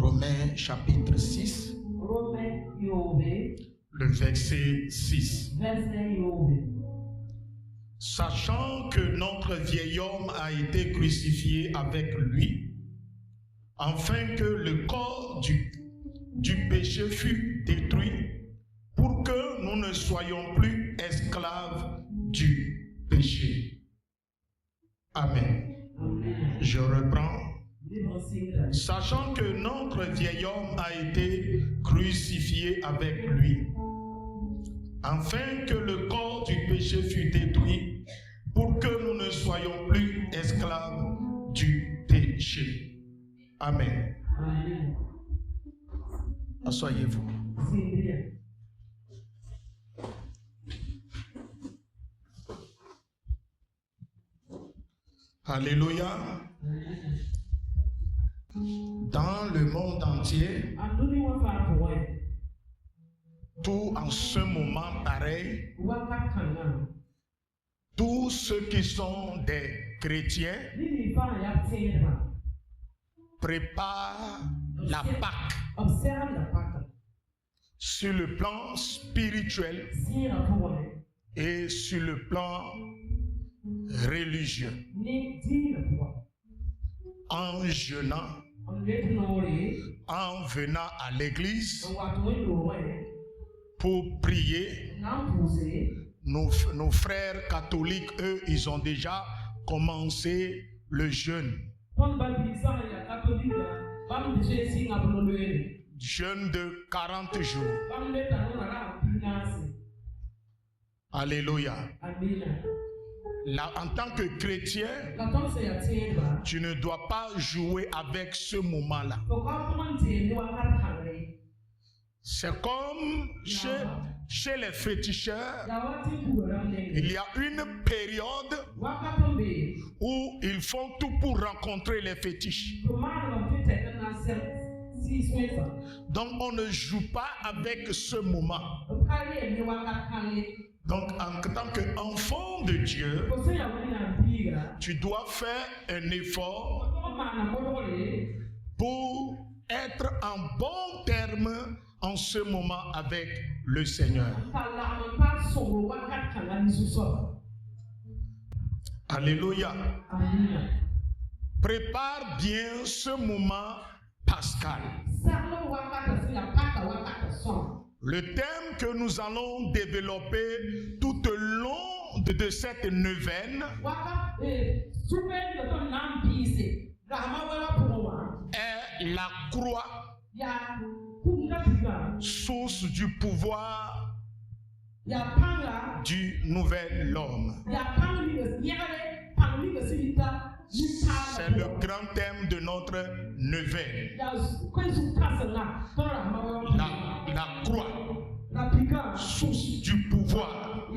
Romains chapitre 6, le verset 6. Sachant que notre vieil homme a été crucifié avec lui, afin que le corps du péché fût détruit, pour que nous ne soyons plus esclaves du péché. Amen. Je reprends. Sachant que notre vieil homme a été crucifié avec lui, afin que le corps du péché fût détruit, pour que nous ne soyons plus esclaves du péché. Amen. Asseyez-vous. Alléluia. Dans le monde entier, tout en ce moment pareil, tous ceux qui sont des chrétiens préparent la Pâque sur le plan spirituel et sur le plan religieux, en jeûnant, en venant à l'église pour prier. Nos frères catholiques, eux, ils ont déjà commencé le jeûne. Jeûne de 40 jours. Alléluia. Là, en tant que chrétien, tu ne dois pas jouer avec ce moment-là. C'est comme chez les féticheurs, il y a une période où ils font tout pour rencontrer les fétiches. Donc on ne joue pas avec ce moment. Donc en tant qu'enfant de Dieu, tu dois faire un effort pour être en bon terme en ce moment avec le Seigneur. Alléluia. Prépare bien ce moment pascal. Le thème que nous allons développer tout au long de cette neuvaine est la croix, source du pouvoir du nouvel homme. C'est le grand thème de notre neuvaine. La croix, source du pouvoir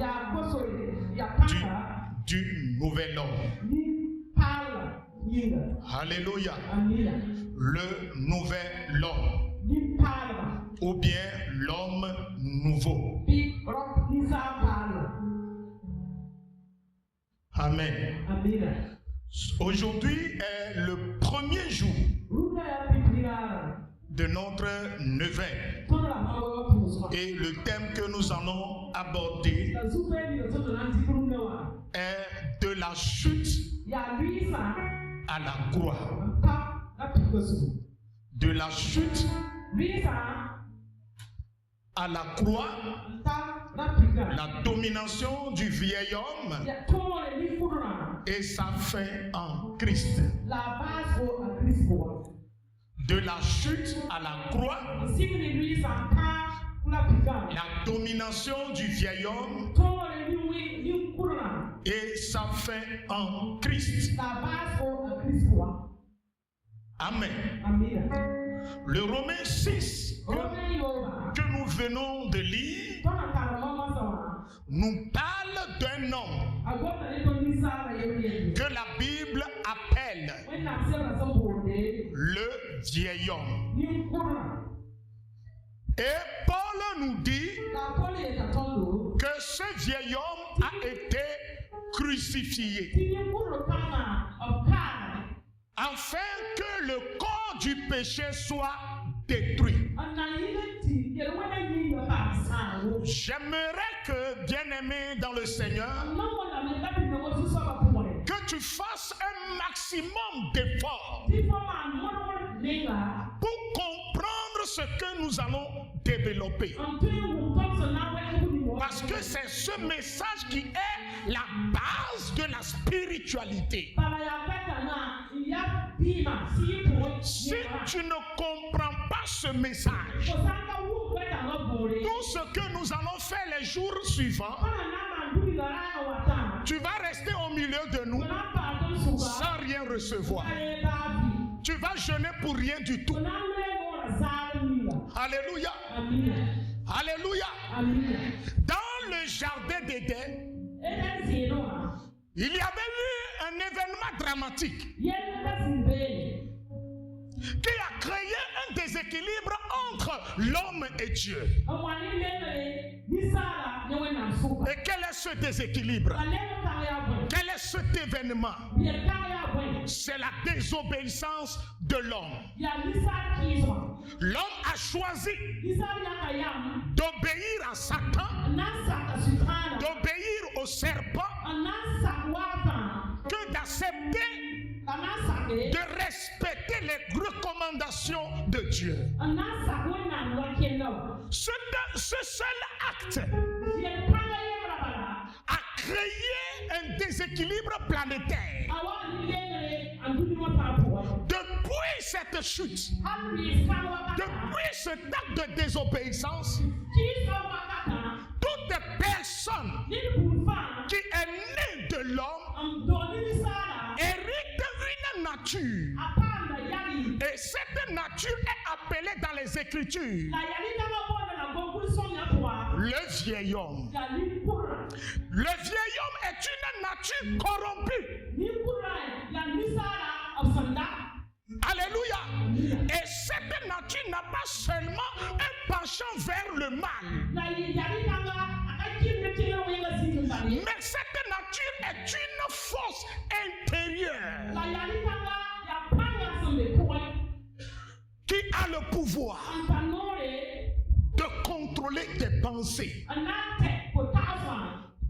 du nouvel homme. Alléluia. Le nouvel homme. Ou bien l'homme nouveau. Amen. Aujourd'hui est le premier jour de notre neuvaine. Et le thème que nous allons aborder est de la chute à la croix. De la chute à la croix, la domination du vieil homme et sa fin en Christ. De la chute à la croix, la domination du vieil homme et sa fin en Christ. Amen. Le Romains 6 que nous venons de lire nous parle d'un homme que la Bible appelle le vieil homme. Et Paul nous dit que ce vieil homme a été crucifié afin que le corps du péché soit détruit. J'aimerais que, bien-aimé dans le Seigneur, que tu fasses un maximum d'efforts pour comprendre ce que nous allons développer. Parce que c'est ce message qui est la base de la spiritualité. Si tu ne comprends pas ce message, tout ce que nous allons faire les jours suivants, tu vas rester au milieu de nous sans rien recevoir. Tu vas jeûner pour rien du tout. Alléluia. Alléluia. Dans le jardin d'Éden, il y avait eu un événement dramatique qui a créé un déséquilibre entre l'homme et Dieu. Et quel est ce déséquilibre? Quel est cet événement? C'est la désobéissance de l'homme. L'homme a choisi d'obéir à Satan, d'obéir au serpent, que d'accepter de respecter les recommandations de Dieu. Ce seul acte a créé un déséquilibre planétaire. Depuis cette chute, depuis cet acte de désobéissance, toute personne qui est née de l'homme hérite une nature. Et cette nature est appelée dans les Écritures le vieil homme. Le vieil homme est une nature corrompue. Alléluia. Et cette nature n'a pas seulement un penchant vers le mal, mais cette nature est une force intérieure qui a le pouvoir de contrôler tes pensées,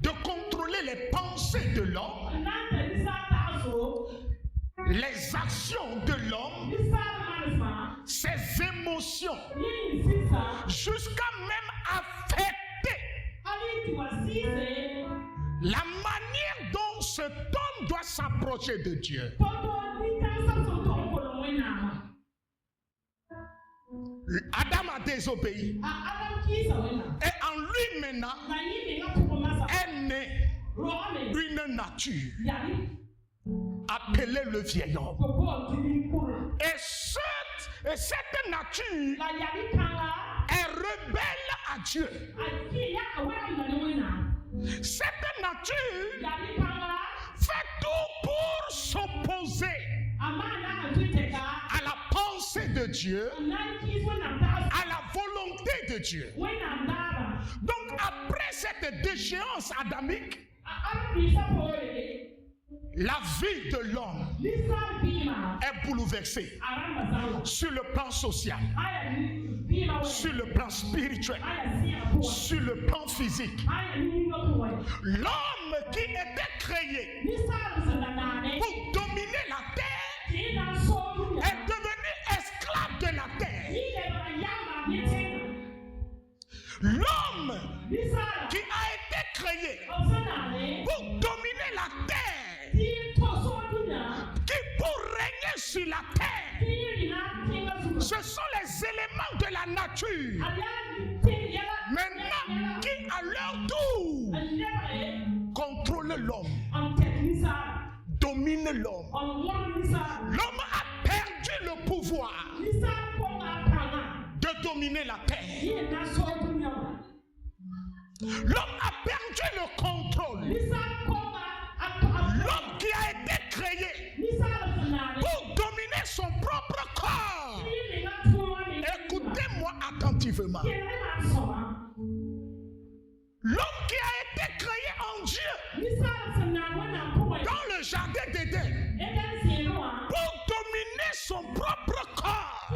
de contrôler les pensées de l'homme, les actions de l'homme, ses émotions, jusqu'à même affecter la manière dont cet homme doit s'approcher de Dieu. Adam a désobéi. Et en lui maintenant est née une nature appelée le vieil homme. Et cette nature est rebelle à Dieu. Cette nature fait tout pour s'opposer à la pensée de Dieu, à la volonté de Dieu. Donc après cette déchéance adamique, la vie de l'homme est bouleversée sur le plan social, sur le plan spirituel, sur le plan physique. L'homme qui était créé pour dominer la terre est devenu esclave de la terre. L'homme qui a été créé pour dominer la terre, qui pour régner sur la terre, ce sont les éléments de la nature. Maintenant, qui à leur tour contrôle l'homme, domine l'homme. L'homme a perdu le pouvoir de dominer la terre. L'homme a perdu le contrôle. L'homme qui a été créé pour dominer son propre corps. Écoutez-moi attentivement. L'homme qui a été créé en Dieu dans le jardin d'Éden pour dominer son propre corps.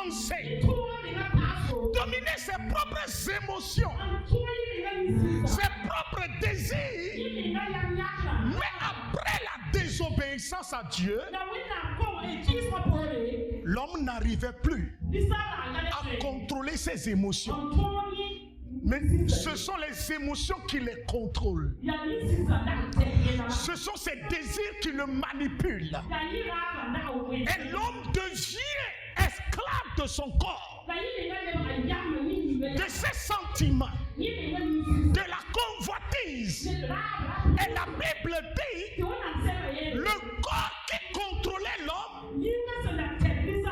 avancer, dominer ses propres émotions, ses propres désirs. Mais après la désobéissance à Dieu, l'homme n'arrivait plus à contrôler ses émotions. Mais ce sont les émotions qui les contrôlent. Ce sont ses désirs qui le manipulent. Et l'homme devient esclave de son corps, de ses sentiments, de la convoitise. Et la Bible dit, le corps qui contrôlait l'homme est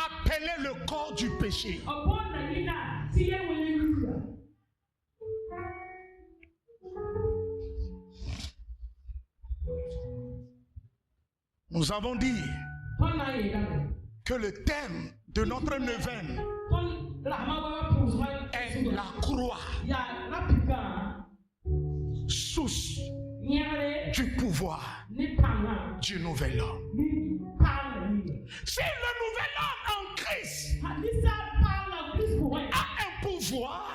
appelé le corps du péché. Nous avons dit que le thème de notre neuvaine est la croix, source du pouvoir du nouvel homme. Si le nouvel homme en Christ a un pouvoir,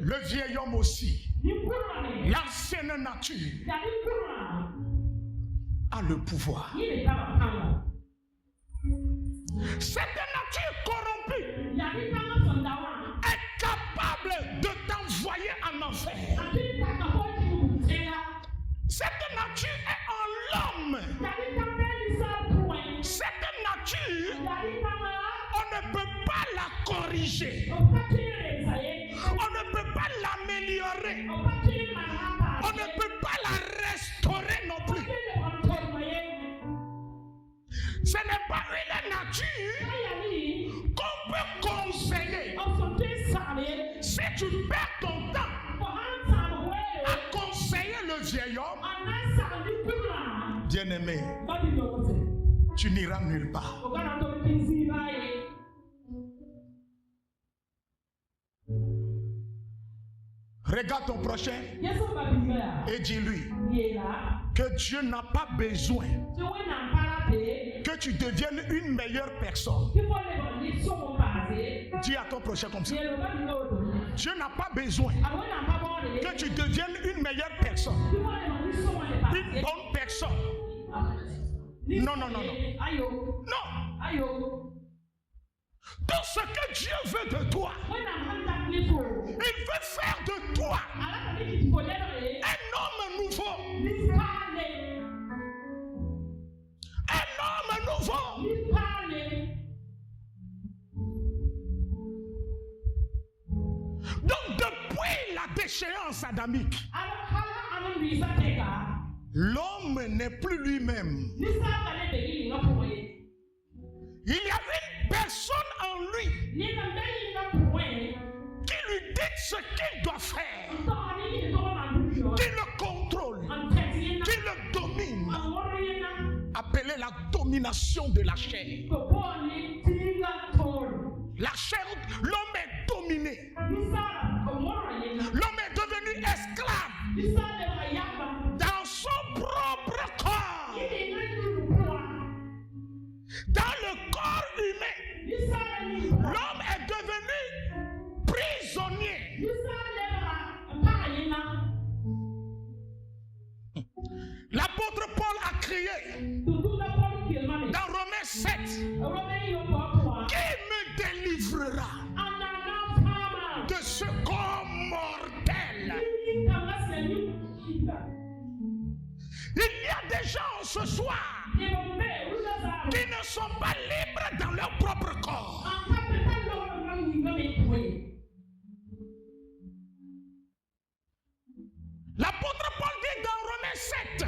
le vieil homme aussi, l'ancienne nature, a le pouvoir. Cette nature corrompue est capable de t'envoyer en enfer. Cette nature est en l'homme. Cette nature, on ne peut pas la corriger. On ne peut pas l'améliorer. On ne peut pas la restaurer non plus. Ce n'est pas une nature qu'on peut conseiller. Si tu perds ton temps à conseiller le vieil homme, bien-aimé, tu n'iras nulle part. Regarde ton prochain et dis-lui que Dieu n'a pas besoin que tu deviennes une meilleure personne. Dis à ton prochain comme ça. Dieu n'a pas besoin que tu deviennes une meilleure personne, une bonne personne. Non, non, non, non. Non. Tout ce que Dieu veut de toi, il veut faire de toi un homme nouveau. Un homme nouveau. Donc depuis la déchéance adamique, l'homme n'est plus lui-même. Il y avait une personne en lui qui lui dit ce qu'il doit faire, qui le contrôle, qui le domine, appelée la domination de la chair. La chair, l'homme est dominé. L'homme est devenu esclave dans son propre corps. Dans le corps humain, l'homme est devenu prisonnier. L'apôtre Paul a crié dans Romains 7, qui me délivrera de ce corps mortel? Il y a des gens ce soir qui ne sont pas libres dans leur propre corps. L'apôtre Paul dit dans Romains 7,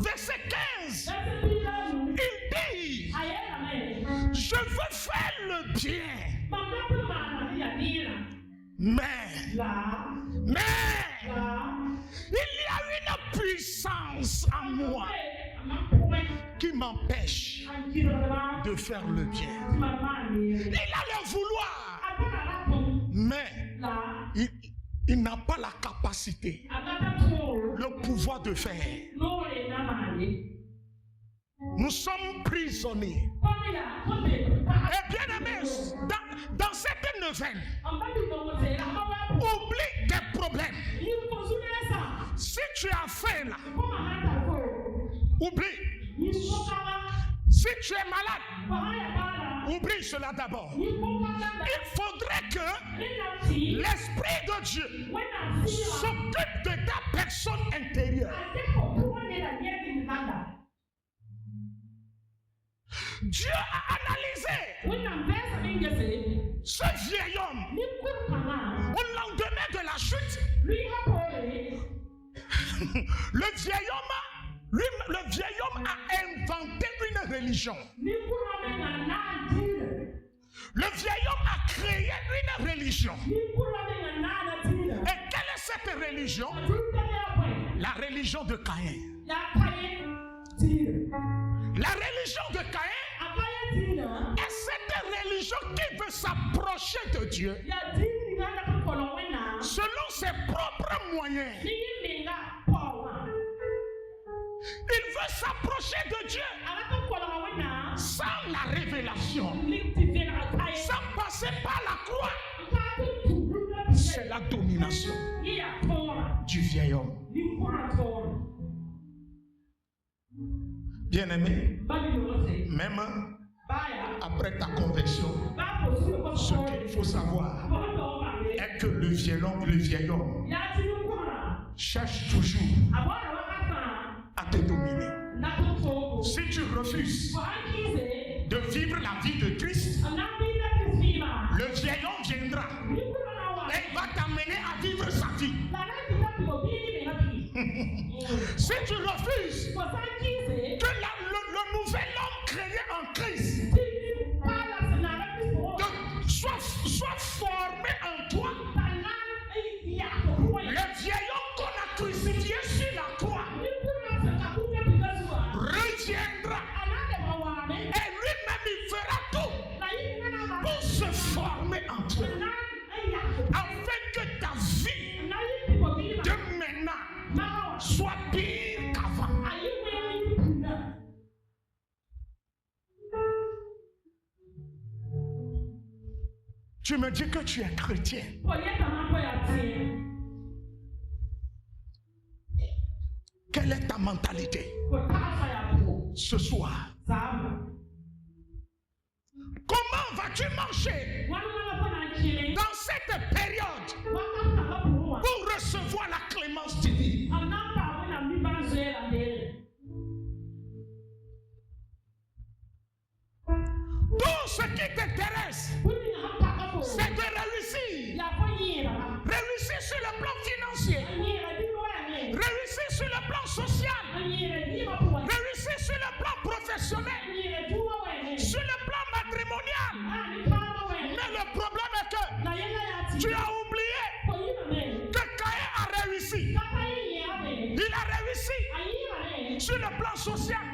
verset 15, il dit, je veux faire le bien, mais il y a une puissance en moi qui m'empêche de faire le bien. Il a le vouloir, mais il n'a pas la capacité, le pouvoir de faire. Nous sommes prisonniers. Et bien aimés, dans cette neuvaine, oublie tes problèmes. Si tu as faim là, oublie. Si tu es malade, oublie cela d'abord. Il faudrait que l'Esprit de Dieu s'occupe de ta personne intérieure. Dieu a analysé ce vieil homme au lendemain de la chute. Le vieil homme a inventé une religion. Le vieil homme a créé une religion. Et quelle est cette religion? La religion de Caïn. La religion de Caïn est cette religion qui veut s'approcher de Dieu selon ses propres moyens. Il veut s'approcher de Dieu sans la révélation, sans passer par la croix. C'est la domination du vieil homme. Bien-aimé, même après ta conversion, ce qu'il faut savoir est que le vieil homme cherche toujours à te dominer. Si tu refuses de vivre la vie de Christ, le vieil homme viendra et il va t'amener à vivre sa vie. Si tu refuses que le nouvel homme créé en Christ soit formé en toi, le vieil homme qu'on a crucifié sur la croix reviendra et lui-même il fera tout pour se former en toi afin que ta vie de maintenant soit pire qu'avant. Tu me dis que tu es chrétien. Quelle est ta mentalité ce soir? Comment vas-tu marcher dans cette période pour recevoir la clémence divine? Tout ce qui t'intéresse, c'est de réussir. Réussir sur le plan financier. Réussir sur le plan social. Réussir sur le plan professionnel. Sur le plan matrimonial. Mais le problème est que tu as oublié que Caïn a réussi. Il a réussi sur le plan social.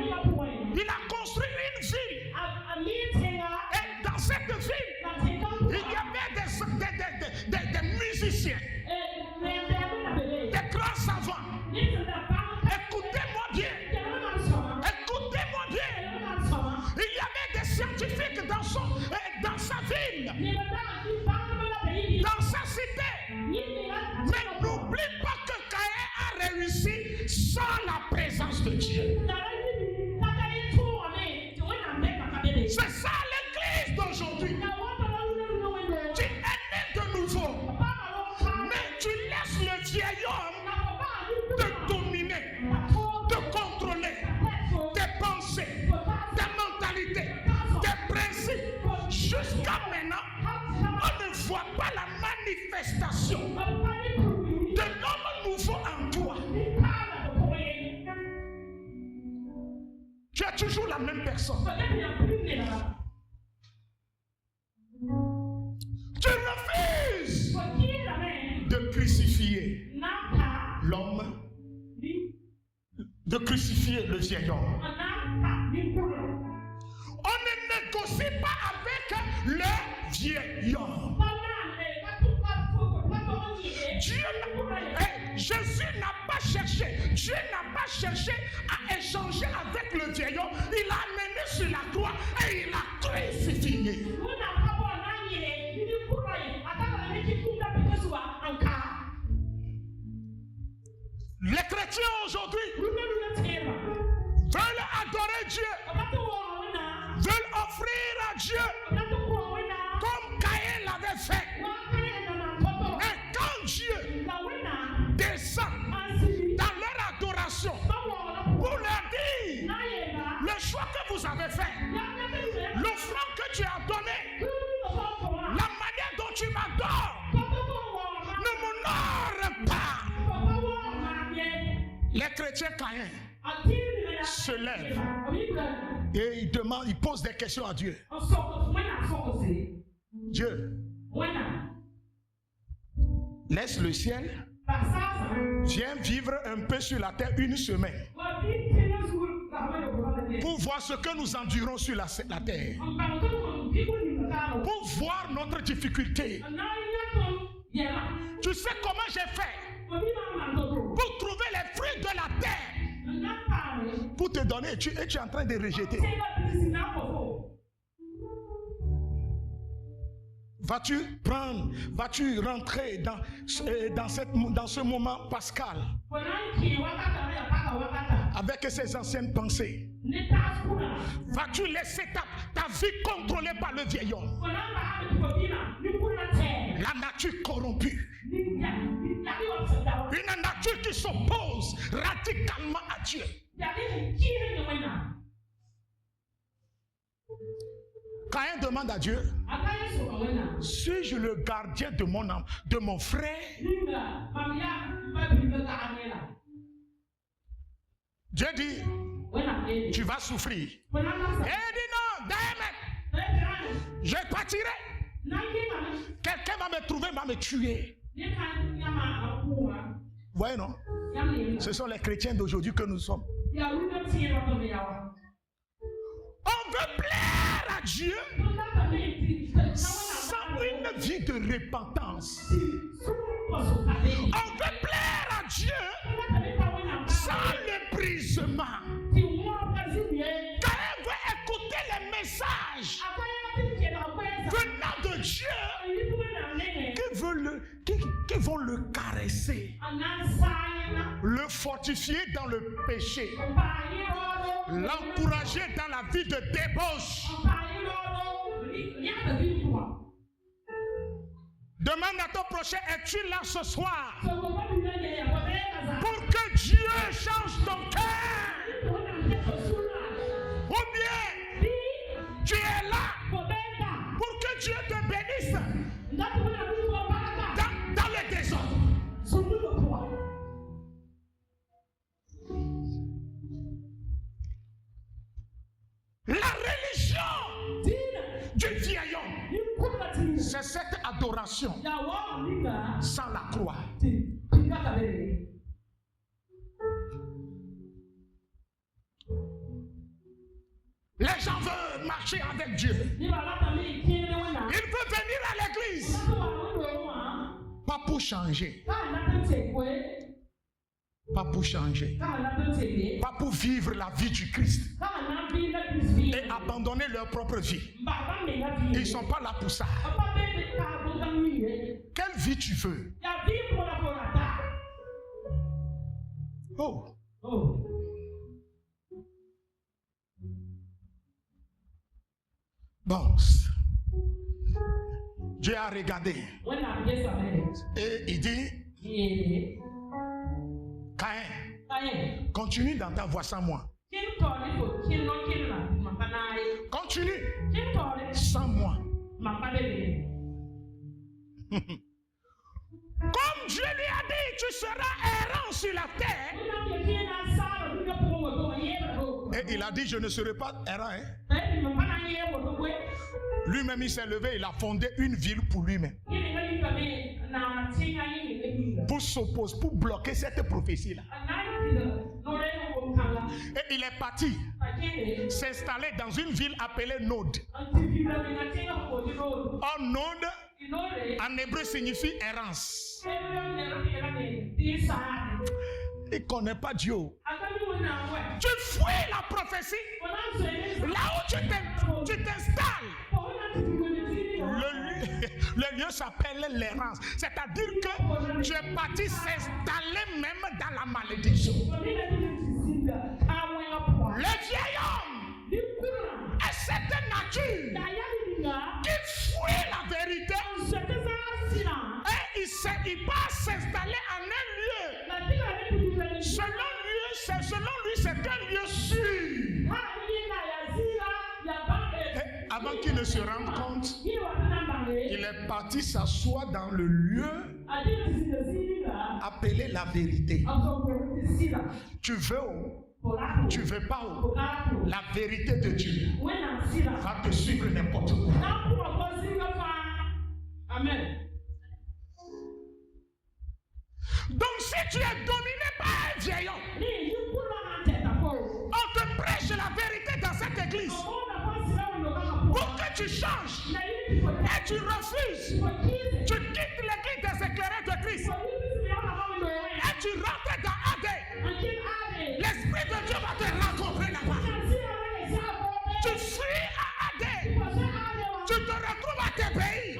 Il a construit une ville. Et dans cette ville, il y avait des musiciens, des grands savants. Écoutez-moi bien. Écoutez-moi bien. Il y avait des scientifiques dans sa ville, dans sa cité. Mais n'oublie pas que Caïn a réussi sans la présence de Dieu. C'est ça l'église d'aujourd'hui. Tu es né de nouveau, mais tu laisses le vieil homme te dominer, te contrôler, tes pensées, tes mentalités, tes principes. Jusqu'à maintenant, on ne voit pas la manifestation de l'homme nouveau en toi. Tu es toujours la même personne. Tu refuses de crucifier l'homme, de crucifier le vieil homme. On ne négocie pas avec le vieil homme. Jésus n'a pas cherché, Dieu n'a pas cherché à échanger avec avec le vieil homme, il l'a amené sur la croix et il l'a crucifié. Les chrétiens aujourd'hui veulent adorer Dieu, veulent offrir à Dieu comme Caïn l'avait fait. Mais quand Dieu descend dans leur adoration pour leur dire le choix que vous avez fait, l'offrande que tu as donnée, la manière dont tu m'adores, ne m'honore pas. Les chrétiens Caïn se lèvent et ils posent des questions à Dieu. Dieu, laisse le ciel, viens vivre un peu sur la terre une semaine pour voir ce que nous endurons sur la terre, pour voir notre difficulté. Tu sais comment j'ai fait pour trouver les fruits de la terre, pour te donner, et tu es en train de rejeter. Vas-tu rentrer dans ce moment pascal avec ces anciennes pensées? Vas-tu laisser ta vie contrôlée par le vieil homme? La nature corrompue. Une nature qui s'oppose radicalement à Dieu. Caïn demande à Dieu, suis-je le gardien de mon âme, de mon frère? Dieu dit, tu vas souffrir. Et il dit non, je partirai. Quelqu'un va me trouver, va me tuer. Voyez non? Ce sont les chrétiens d'aujourd'hui que nous sommes. On veut plaire à Dieu sans une vie de repentance. On veut plaire à Dieu sans méprisement. Car on veut écouter les messages venant de Dieu qui vont le caresser, le fortifier dans le péché, l'encourager dans la vie de débauche. Demande à ton prochain, es-tu là ce soir pour que Dieu change ton cœur? Ou bien tu es là pour que Dieu te bénisse dans le désordre? La religion du vieil homme, c'est cette adoration sans la croix. Les gens veulent marcher avec Dieu. Ils veulent venir à l'église. Pas pour changer. Pas pour changer. Pas pour vivre la vie du Christ et abandonner leur propre vie. Ils ne sont pas là pour ça. Quelle vie tu veux? Oh. Bon. Dieu a regardé. Et il dit, Caïn, continue dans ta voie sans moi. Continue sans moi. Comme Dieu lui a dit, tu seras errant sur la terre. Et il a dit, je ne serai pas errant. Lui-même, il s'est levé, il a fondé une ville pour lui-même. Pour s'opposer, pour bloquer cette prophétie-là. Et il est parti s'installer dans une ville appelée Nod. Or, Nod, en hébreu, signifie errance. Il ne connaît pas Dieu. Tu fuis la prophétie. ici, là où tu t'installes, le lieu s'appelle l'errance. C'est-à-dire que tu es parti s'installer même dans la malédiction. Le vieil homme est cette nature qui fuit la vérité et il part s'installer en un lieu. Selon lui, c'est un lieu sûr. Et avant qu'il ne se rende compte, il est parti s'asseoir dans le lieu appelé la vérité. Tu veux ou tu veux pas ou la vérité de Dieu va te suivre n'importe où. Amen. Donc si tu es dominé par un vieil homme, on te prêche la vérité dans cette église pour que tu changes et tu refuses. Tu quittes l'église des éclaireurs de Christ et tu rentres dans AD. L'Esprit de Dieu va te rencontrer là-bas. Tu fuis à AD. Tu te retrouves à tes pays.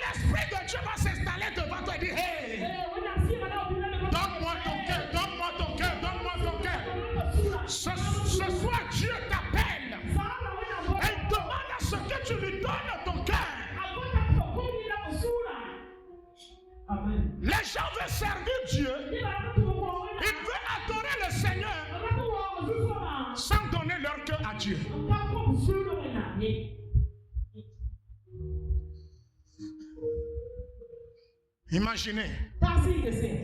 L'Esprit de Dieu va s'installer devant toi et dire hey, donne-moi ton cœur, donne-moi ton cœur, donne-moi ton cœur. Ce soir, Dieu t'appelle. Il demande à ce que tu lui donnes ton cœur. Les gens veulent servir Dieu. Ils veulent adorer le Seigneur sans donner leur cœur à Dieu. Imaginez,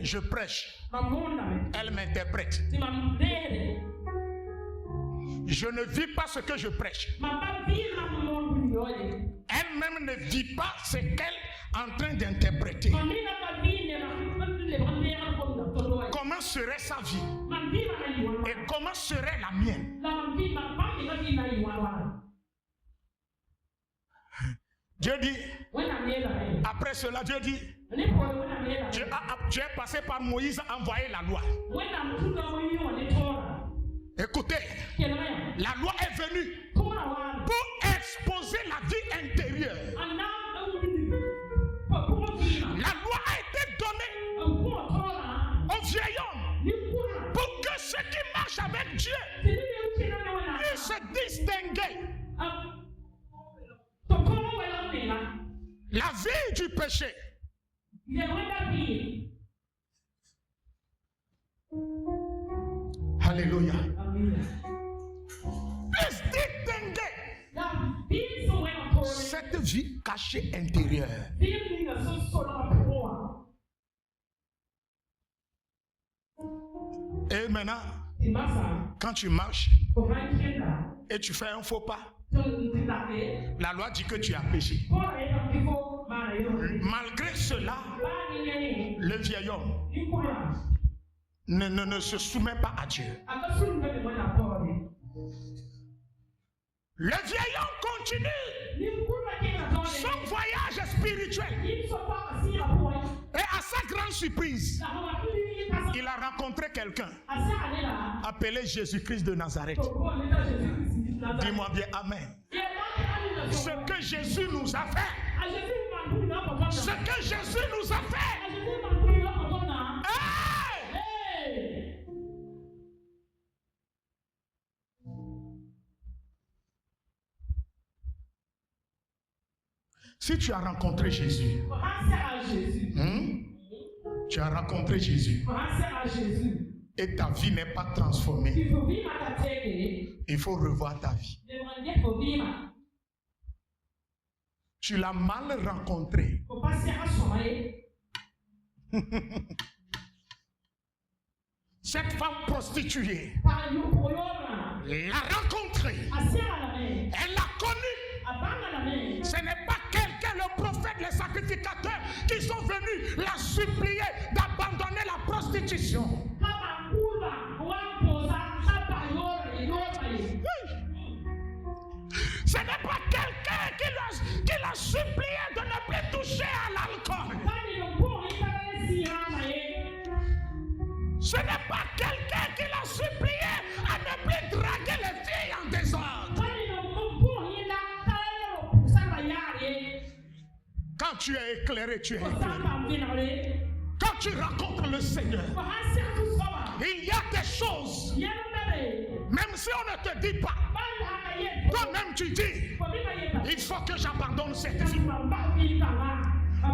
je prêche, elle m'interprète. Je ne vis pas ce que je prêche. Elle-même ne vit pas ce qu'elle est en train d'interpréter. Comment serait sa vie? Et comment serait la mienne? Dieu dit, après cela, Dieu dit, tu es passé par Moïse à envoyer la loi. Écoutez, la loi est venue pour exposer la vie intérieure. La loi a été donnée au vieil homme pour que ceux qui marchent avec Dieu puissent se distinguer. La vie du péché. Alléluia. Puisse distinguer cette vie cachée intérieure. Et maintenant, quand tu marches et tu fais un faux pas, la loi dit que tu as péché. Malgré cela, le vieil homme ne se soumet pas à Dieu. Le vieil homme continue son voyage spirituel. Et à sa grande surprise, il a rencontré quelqu'un appelé Jésus-Christ de Nazareth. Dis-moi bien Amen. Ce que Jésus nous a fait. Ce que Jésus nous a fait. Hey! Si tu as rencontré Jésus, tu as rencontré Jésus et ta vie n'est pas transformée, il faut revoir ta vie. Tu l'as mal rencontré. Cette femme prostituée l'a rencontrée. Elle l'a connue. Ce n'est pas quelqu'un, le prophète, les sacrificateurs qui sont venus la supplier d'abandonner la prostitution. Ce n'est pas quelqu'un qui l'a supplié de ne plus toucher à l'alcool. Ce n'est pas quelqu'un qui l'a supplié à ne plus draguer tu es éclairé, tu es éclairé. Quand tu rencontres le Seigneur, il y a des choses, même si on ne te dit pas, toi-même tu dis, il faut que j'abandonne cette vie.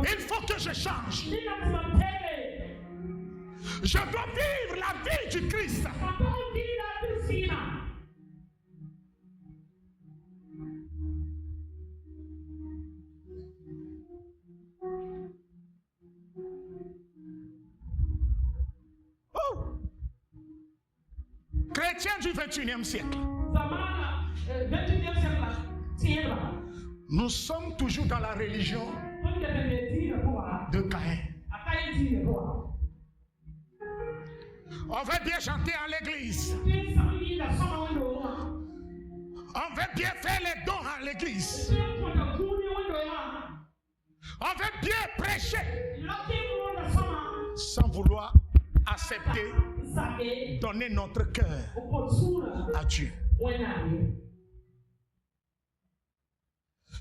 Il faut que je change. Je dois vivre la vie du Christ. Oh! Chrétien du 21e siècle. Nous sommes toujours dans la religion de Caïn. On veut bien chanter à l'église. On veut bien faire les dons à l'église. On veut bien prêcher sans vouloir accepter, donner notre cœur à Dieu.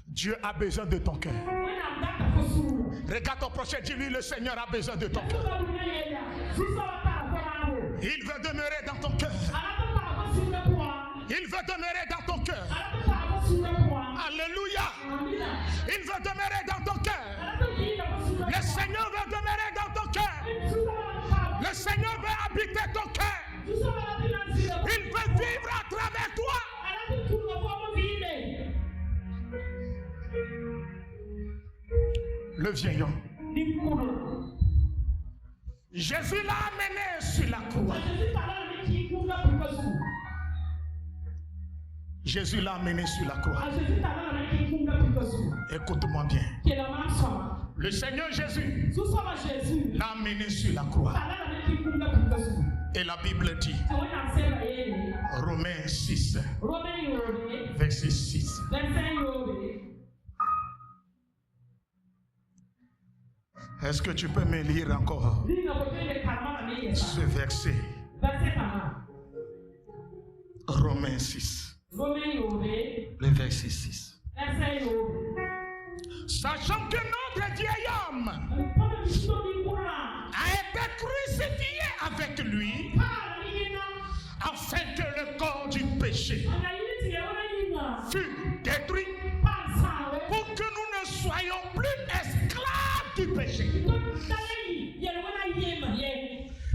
Dieu a besoin de ton cœur. Regarde ton prochain, dis-lui, le Seigneur a besoin de ton cœur. Il veut demeurer dans ton cœur. Il veut demeurer dans ton cœur. Alléluia. Il veut demeurer dans ton cœur. Le Seigneur veut demeurer dans ton cœur. Le Seigneur veut habiter ton cœur. Il veut vivre à travers toi. Le vieil homme, Jésus l'a amené sur la croix. Jésus l'a amené sur la croix. Écoute-moi bien. Le Seigneur Jésus l'a amené sur la croix. Et la Bible dit, Romains 6, verset 6. Est-ce que tu peux me lire encore ce verset? Romains 6, le verset 6. Sachant que notre vieil homme a été crucifié avec lui, afin que le corps du péché fût détruit, pour que nous ne soyons plus esclaves du péché.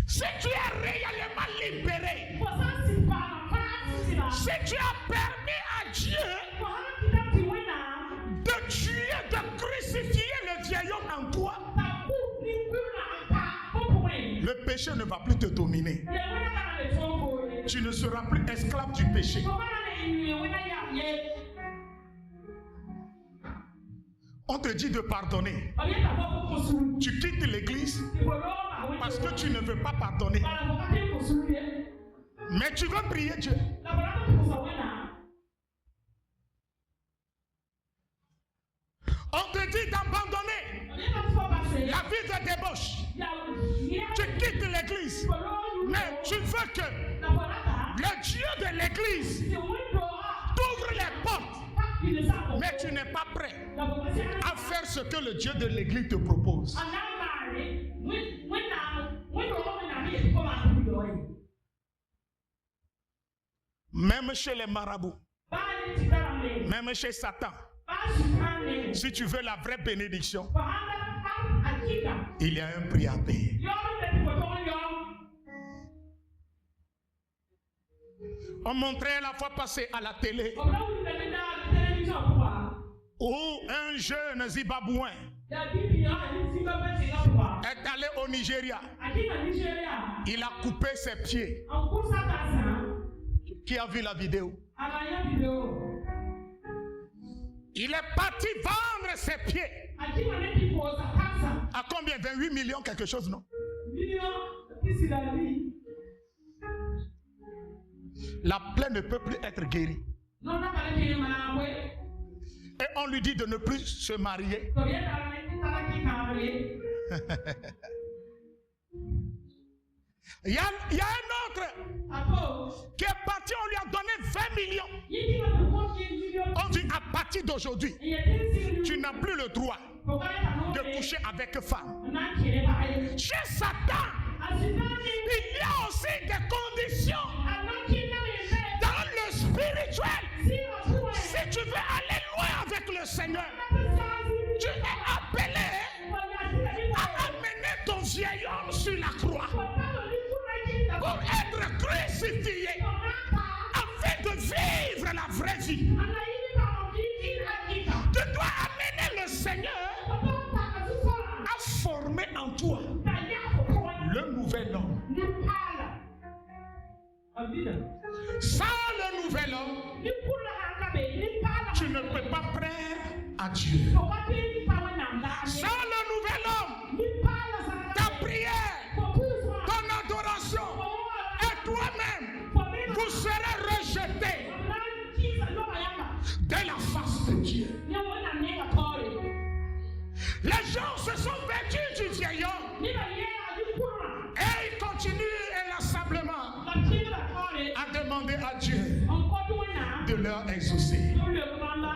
Si tu es réellement libéré, si tu as permis à Dieu de tuer, de crucifier le vieil homme en toi, le péché ne va plus te dominer. Tu ne seras plus esclave du péché. On te dit de pardonner. Tu quittes l'église parce que tu ne veux pas pardonner. Mais tu veux prier Dieu. On te dit d'abandonner la vie de débauche. Tu quittes l'église. Mais tu veux que le Dieu de l'église t'ouvre les portes. Mais tu n'es pas prêt à faire ce que le Dieu de l'église te propose. Même chez les marabouts, même chez Satan, si tu veux la vraie bénédiction, il y a un prix à payer. On montrait la fois passée à la télé où un jeune Zimbabwéen est allé au Nigeria. Il a coupé ses pieds. Qui a vu la vidéo? Il est parti vendre ses pieds. À combien? 28 millions quelque chose, non? La plaie ne peut plus être guérie. Et on lui dit de ne plus se marier. Il y a un autre qui est parti, on lui a donné 20 millions. On dit à partir d'aujourd'hui, tu n'as plus le droit de coucher avec femme. Chez Satan, il y a aussi des conditions dans le spirituel. Si tu veux aller loin avec le Seigneur, tu es appelé à amener ton vieil homme sur la croix pour être crucifié afin de vivre la vraie vie. Tu dois amener le Seigneur à former en toi le nouvel homme. Sans le nouvel homme, tu ne peux pas plaire à Dieu. Sans le nouvel homme, ta prière, ton adoration et toi-même, vous serez rejetés de la face de Dieu. Les gens se sont vêtus du vieil homme et ils continuent inlassablement à demander à Dieu de leur exaucer,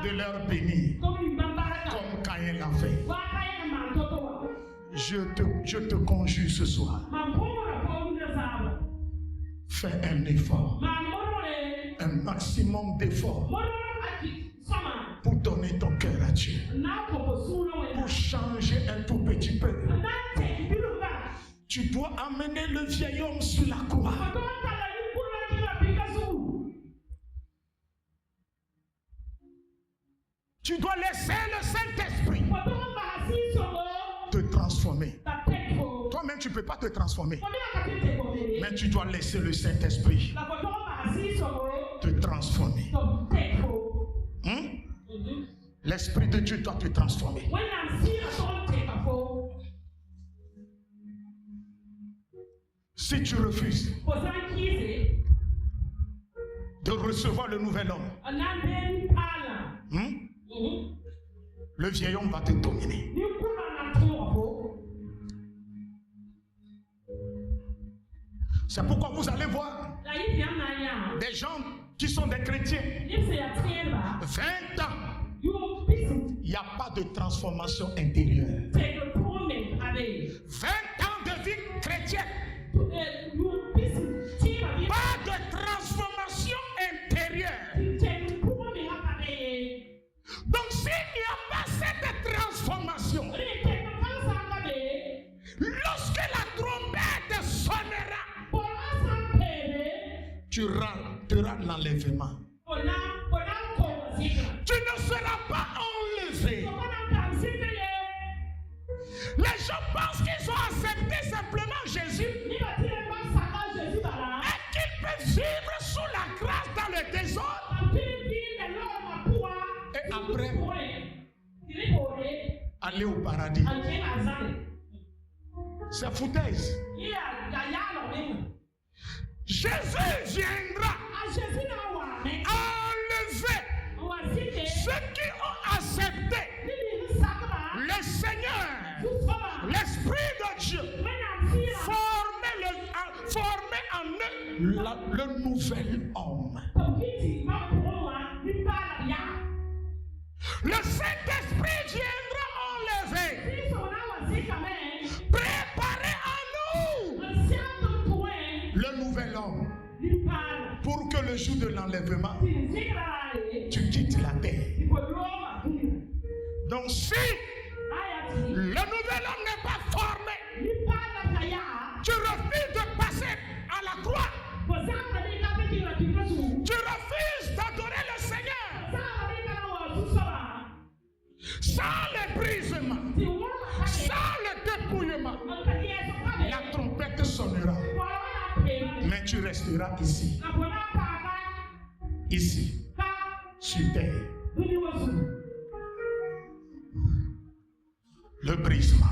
de leur bénir, comme Caïn l'a fait. Je te conjure ce soir, fais un effort, un maximum d'efforts pour donner ton cœur à Dieu, pour changer un tout petit peu. Tu dois amener le vieil homme sur la croix. Tu dois laisser le Saint-Esprit te transformer. Toi-même, tu ne peux pas te transformer. Mais tu dois laisser le Saint-Esprit te transformer. L'Esprit de Dieu doit te transformer. Si tu refuses de recevoir le nouvel homme, le vieil homme va te dominer. C'est pourquoi vous allez voir des gens qui sont des chrétiens. 20 ans, il n'y a pas de transformation intérieure. 20 ans de vie chrétienne. Pas de transformation intérieure. Donc s'il n'y a pas cette transformation, lorsque la trompette sonnera, tu rateras l'enlèvement. Tu ne seras pas enlevé. Les gens pensent qu'ils ont accepté simplement Jésus et qu'ils peuvent vivre sous la grâce dans le désordre et après aller au paradis. C'est foutaise. Jésus viendra enlever ceux qui ont accepté le Seigneur, l'Esprit de Dieu, former en eux le nouvel homme. Le Saint-Esprit viendra enlever, préparer en nous le nouvel homme, pour que le jour de l'enlèvement, tu quittes la terre. Donc si le nouvel homme n'est pas formé, tu refuses de passer à la croix, tu refuses d'adorer le Seigneur, sans le brisement, sans le dépouillement, la trompette sonnera, mais tu resteras ici, sur terre. Le brisement.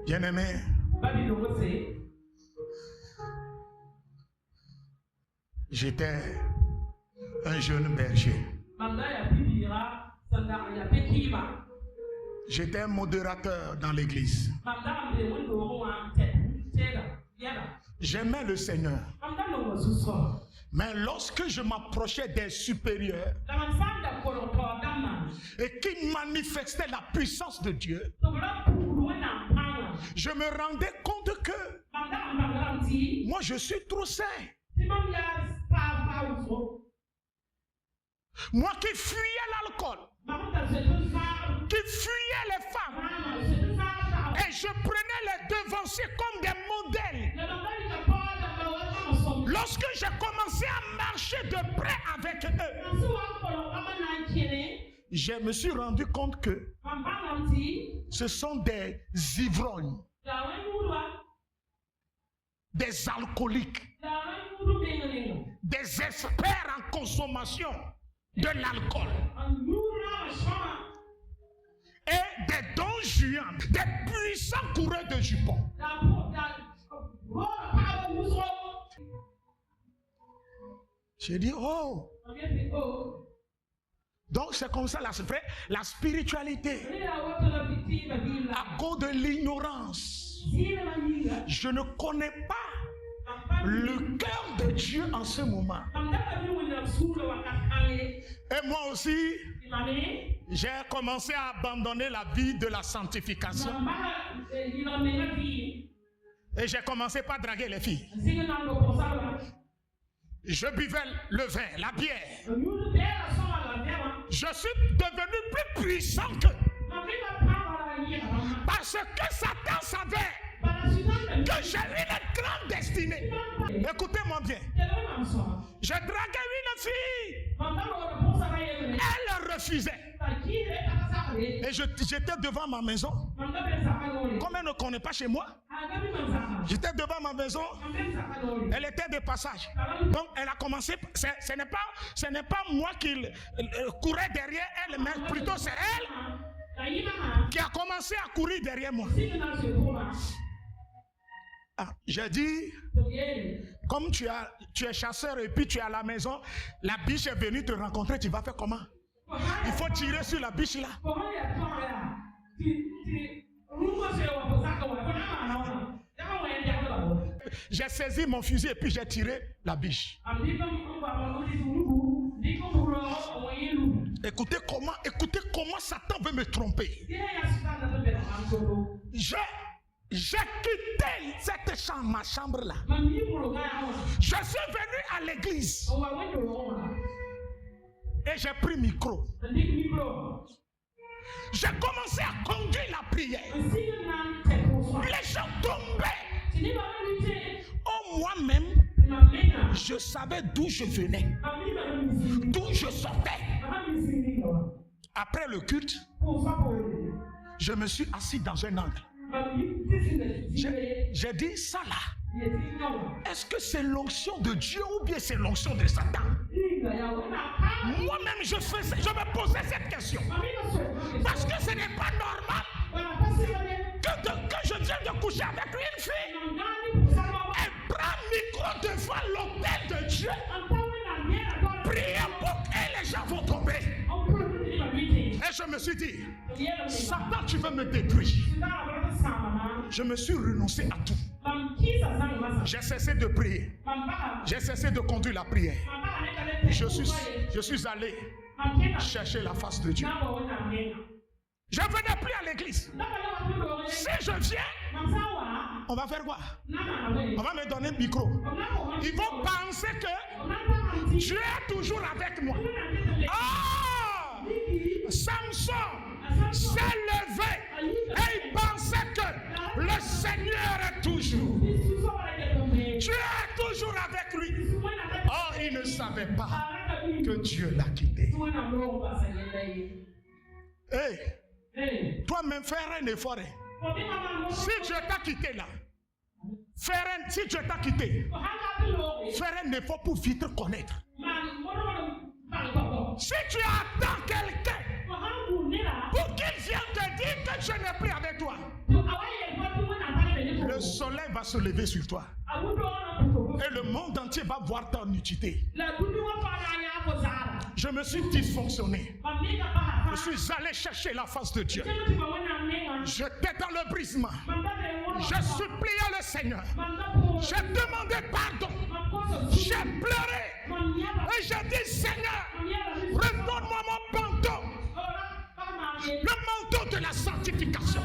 Bien-aimé, j'étais un jeune berger. J'étais un modérateur dans l'église. J'aimais le Seigneur. Mais lorsque je m'approchais des supérieurs et qu'ils manifestaient la puissance de Dieu, je me rendais compte que moi je suis trop saint. Moi qui fuyais l'alcool, qui fuyais les femmes, et je prenais les devanciers comme des modèles. Lorsque j'ai commencé à marcher de près avec eux, je me suis rendu compte que ce sont des ivrognes, des alcooliques, des experts en consommation de l'alcool et des dons juants, des puissants coureurs de jupons. J'ai dit, oh. Donc c'est comme ça la spiritualité. À cause de l'ignorance, je ne connais pas le cœur de Dieu en ce moment. Et moi aussi, j'ai commencé à abandonner la vie de la sanctification. Et j'ai commencé par draguer les filles. Je buvais le vin, la bière. Je suis devenu plus puissant qu'eux. Parce que Satan savait que j'ai une grande destinée. Écoutez-moi bien. Je draguais une fille. Elle refusait. Et j'étais devant ma maison. Comme elle ne connaît pas chez moi, j'étais devant ma maison. Elle était de passage. Donc elle a commencé. Ce n'est pas moi qui courais derrière elle, mais plutôt c'est elle qui a commencé à courir derrière moi. J'ai dit, comme tu es chasseur et puis tu es à la maison, la biche est venue te rencontrer, tu vas faire comment? Il faut tirer sur la biche là. J'ai saisi mon fusil et puis j'ai tiré la biche. Écoutez comment Satan veut me tromper. J'ai quitté ma chambre là. Je suis venu à l'église. Et j'ai pris micro. J'ai commencé à conduire la prière. Les gens tombaient. Oh, moi-même, je savais d'où je venais, d'où je sortais. Après le culte, je me suis assis dans un angle. J'ai dit ça là. Est-ce que c'est l'onction de Dieu ou bien c'est l'onction de Satan? Moi-même je me posais cette question. Parce que ce n'est pas normal que je vienne de coucher avec une fille. Elle prend le micro devant l'autel de Dieu. Priez pour que les gens vont tomber. Et je me suis dit, Satan, tu veux me détruire. Je me suis renoncé à tout. J'ai cessé de prier. J'ai cessé de conduire la prière. Je suis allé chercher la face de Dieu. Je ne venais plus à l'église. Si je viens, on va faire quoi? On va me donner un micro. Ils vont penser que Dieu est toujours avec moi. Ah! Samson s'est levé et il pensait que le Seigneur est toujours. Dieu est toujours avec lui. Oh, il ne savait pas que Dieu l'a quitté. Hey, toi-même, fais un effort. Si Dieu t'a quitté là, si Dieu t'a quitté, faire un effort pour vite te connaître. Si tu attends quelqu'un pour qu'il vienne te dire que Dieu n'est plus avec toi, le soleil va se lever sur toi. Et le monde entier va voir ton utilité. Je me suis dysfonctionné. Je suis allé chercher la face de Dieu. J'étais dans le brisement. J'ai supplié le Seigneur. J'ai demandé pardon. J'ai pleuré. Et j'ai dit, Seigneur, redonne-moi mon manteau. Le manteau de la sanctification.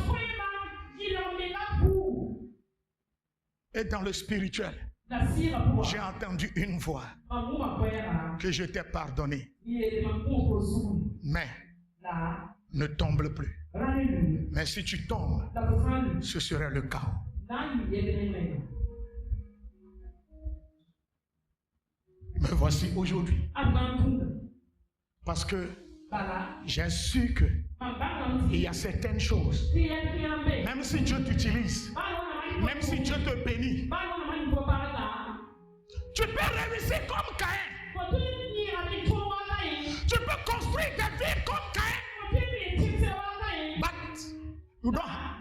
Et dans le spirituel, j'ai entendu une voix que je t'ai pardonné. Mais ne tombe plus. Mais si tu tombes, ce serait le chaos. Me voici aujourd'hui. Parce que j'ai su que il y a certaines choses, même si Dieu t'utilise, même si Dieu te bénit, tu peux réussir comme Caïn. Tu peux construire des villes comme Caïn. But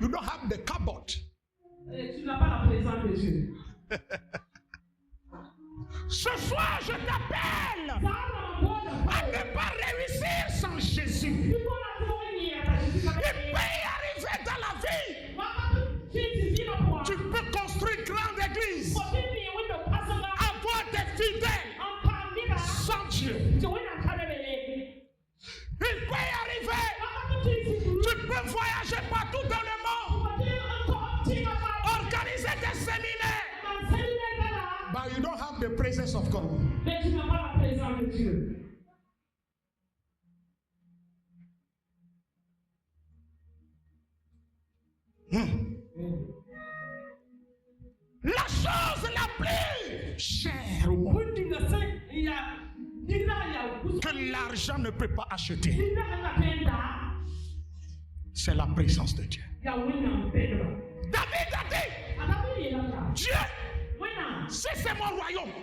you don't have the cupboard. Tu n'as pas la présence de Dieu. Ce soir, je t'appelle à ne pas réussir sans Jésus. Il peut y arriver dans la vie. Tu peux construire une grande église, avoir des fidèles sans Dieu. Il peut y arriver. Tu peux voyager partout dans le monde, organiser des séminaires. But you don't have the presence of God. Mais tu n'as pas la présence de Dieu. La chose la plus chère au monde que l'argent ne peut pas acheter, c'est la présence de Dieu. David a dit, Dieu, si c'est mon royaume,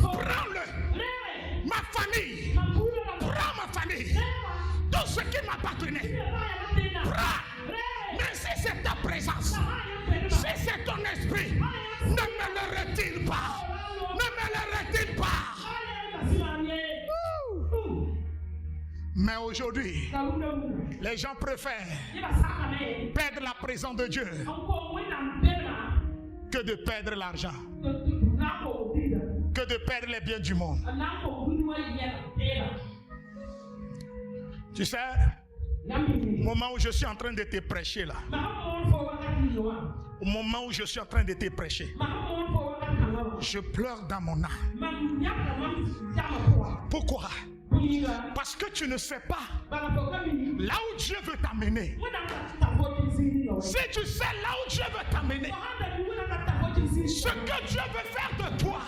prends-le. Ma famille, prends ma famille, tout ce qui m'appartenait, prends. Mais si c'est ta présence, si c'est ton esprit, ne me le retire pas. Ne me le retire pas. Mais aujourd'hui, les gens préfèrent perdre la présence de Dieu que de perdre l'argent, que de perdre les biens du monde. Tu sais, au moment où je suis en train de te prêcher là, au moment où je suis en train de te prêcher, je pleure dans mon âme. Pourquoi? Parce que tu ne sais pas là où Dieu veut t'amener. Si tu sais là où Dieu veut t'amener, ce que Dieu veut faire de toi,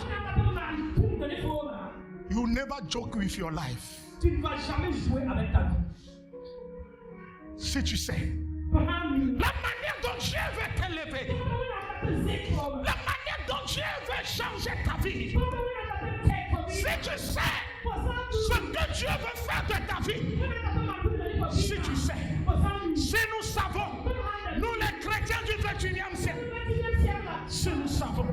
you never joke with your life. Tu ne vas jamais jouer avec ta vie. Si tu sais la manière dont Dieu veut t'élever, la manière dont Dieu veut changer ta vie, si tu sais ce que Dieu veut faire de ta vie, si tu sais, si nous savons, nous les chrétiens du 21e siècle, si nous savons,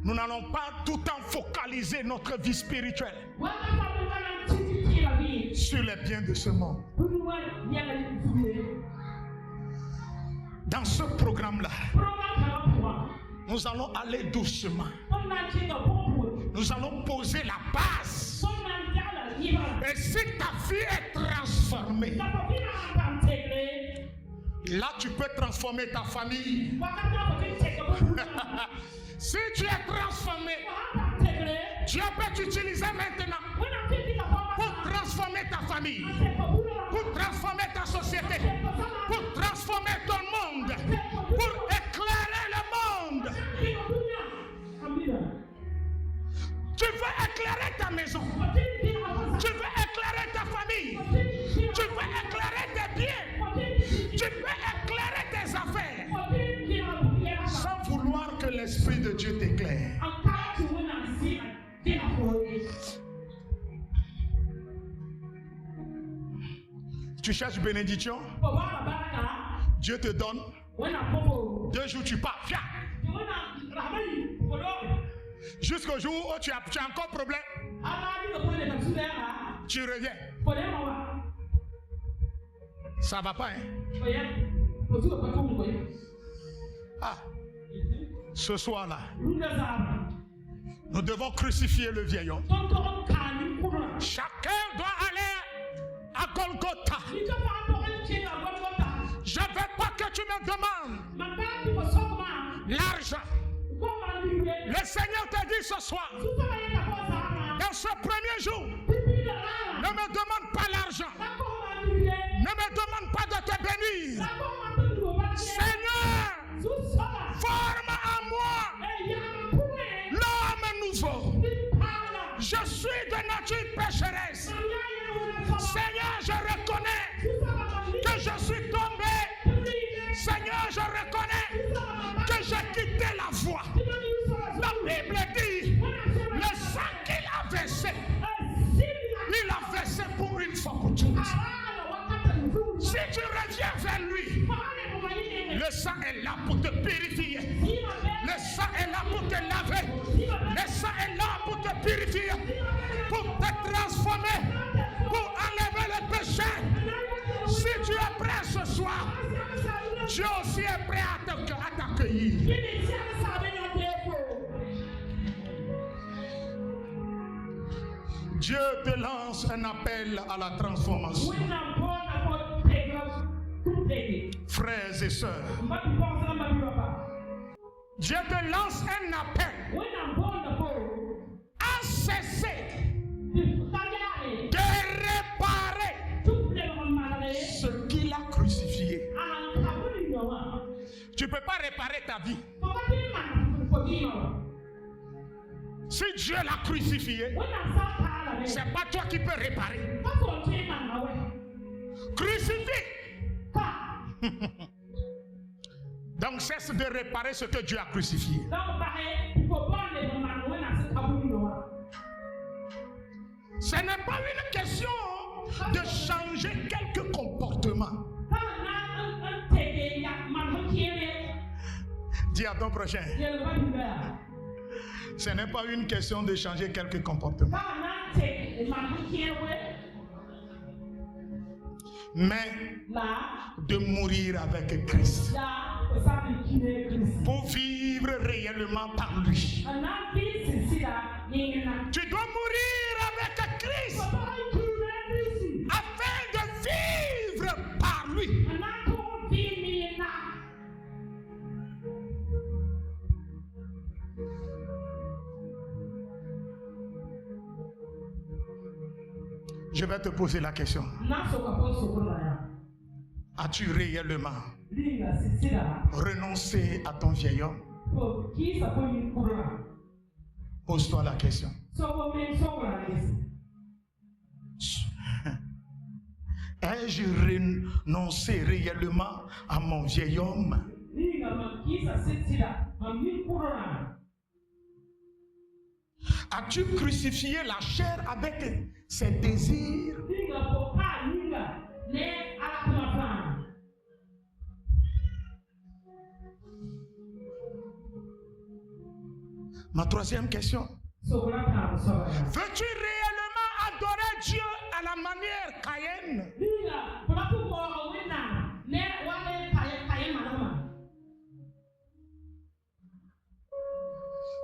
nous n'allons pas tout le temps focaliser notre vie spirituelle sur les biens de ce monde. Dans ce programme-là, nous allons aller doucement. Nous allons poser la base. Et si ta vie est transformée, là tu peux transformer ta famille. Si tu es transformé, Dieu peut t'utiliser maintenant pour transformer ta famille, pour transformer ta société, pour transformer ton monde, pour éclairer le monde. Tu veux éclairer ta maison, tu veux éclairer ta famille, tu veux éclairer tes biens, tu peux éclairer tes affaires sans vouloir que l'Esprit de Dieu t'éclaire. Tu cherches bénédiction, Dieu te donne. 2 jours tu pars, viens. Jusqu'au jour où tu as encore problème, tu reviens. Ça va pas, hein? Ah, ce soir-là, nous devons crucifier le vieil homme. Chacun doit aller à Golgotha. Je ne veux pas que tu me demandes l'argent. Le Seigneur te dit ce soir, dans ce premier jour, ne me demande pas l'argent. Ne me demande pas de te bénir. Seigneur, forme en moi l'homme nouveau. Je suis de nature pécheresse. Seigneur, je reconnais que je suis tombé. Seigneur, je reconnais que j'ai quitté la voie. La Bible dit, le sang qu'il a versé, il a versé pour une fois pour toutes. Si tu reviens vers lui, le sang est là pour te purifier. Le sang est là pour te laver. Le sang est là pour te purifier, pour te transformer, pour enlever le péché. Si tu es prêt ce soir, Dieu aussi est prêt à t'accueillir. Dieu te lance un appel à la transformation. Frères et sœurs, Dieu te lance un appel à cesser de réparer ce qu'il a crucifié. Tu ne peux pas réparer ta vie. Si Dieu l'a crucifié, c'est pas toi qui peux réparer. Crucifié. Donc cesse de réparer ce que Dieu a crucifié. Ce n'est pas une question de changer quelques comportements. Dis à ton prochain. Ce n'est pas une question de changer quelques comportements. Mais de mourir avec Christ. Pour vivre réellement par lui. Tu dois mourir avec Christ afin de vivre par lui. Je vais te poser la question. As-tu réellement renoncé à ton vieil homme? Pose-toi la question. Ai-je renoncé réellement à mon vieil homme? As-tu crucifié la chair avec ses désirs? Ma troisième question. Veux-tu réellement adorer Dieu à la manière Caïn?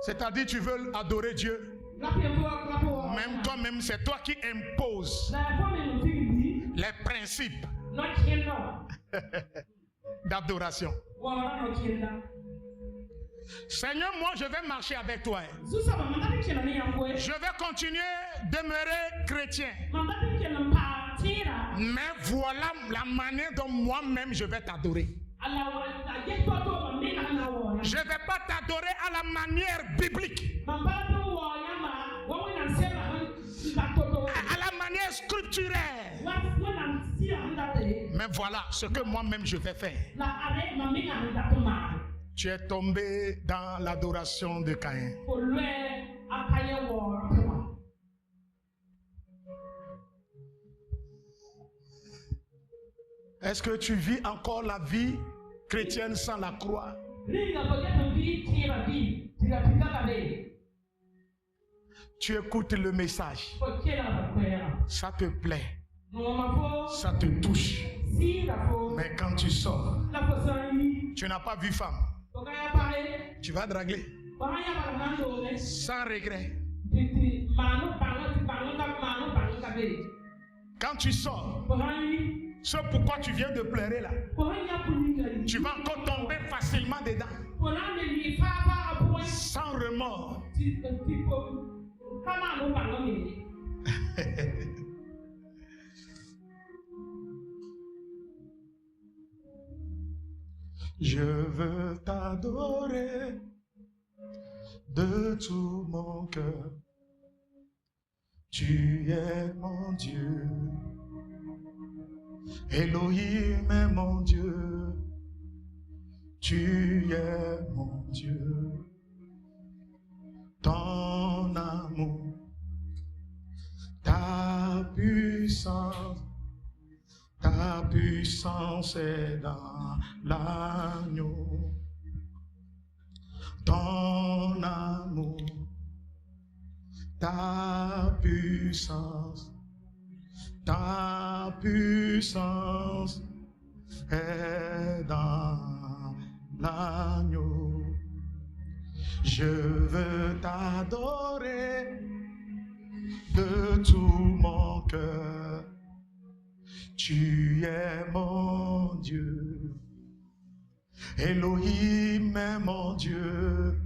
C'est-à-dire tu veux adorer Dieu. Même toi-même, c'est toi qui imposes les principes d'adoration. Seigneur, moi je vais marcher avec toi. Je vais continuer à demeurer chrétien. Mais voilà la manière dont moi-même je vais t'adorer. Je ne vais pas t'adorer à la manière biblique. À la manière scripturaire. Mais voilà ce que moi-même je vais faire. Tu es tombé dans l'adoration de Caïn. Est-ce que tu vis encore la vie chrétienne sans la croix? Tu écoutes le message. Faut qu'il y ait la prière. Ça te plaît. Non, ma foi, Ça te touche. si la foi, Mais quand tu sors, la foi c'est lui. tu n'as pas vu femme. Faut qu'il y ait parlé. Tu vas draguer. Faut qu'il y ait parlé. Sans regret. Quand tu sors, ce pourquoi tu viens de pleurer là, tu vas encore tomber facilement dedans. Sans remords. Je veux t'adorer de tout mon cœur. Tu es mon Dieu. Elohim est mon Dieu. Tu es mon Dieu. Ton amour, ta puissance est dans l'agneau. Ton amour, ta puissance est dans l'agneau. Je veux t'adorer de tout mon cœur. Tu es mon Dieu. Elohim est mon Dieu.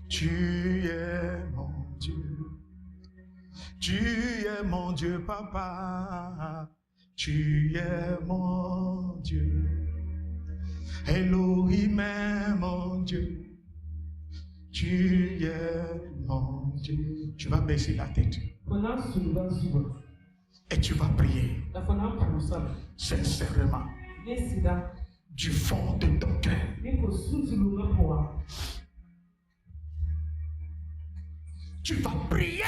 Tu es mon Dieu. Tu es mon Dieu, papa. Tu es mon Dieu. Elohim est mon Dieu. Tu es mon Dieu. Tu vas baisser la tête. Et tu vas prier sincèrement du fond de ton cœur. Tu vas prier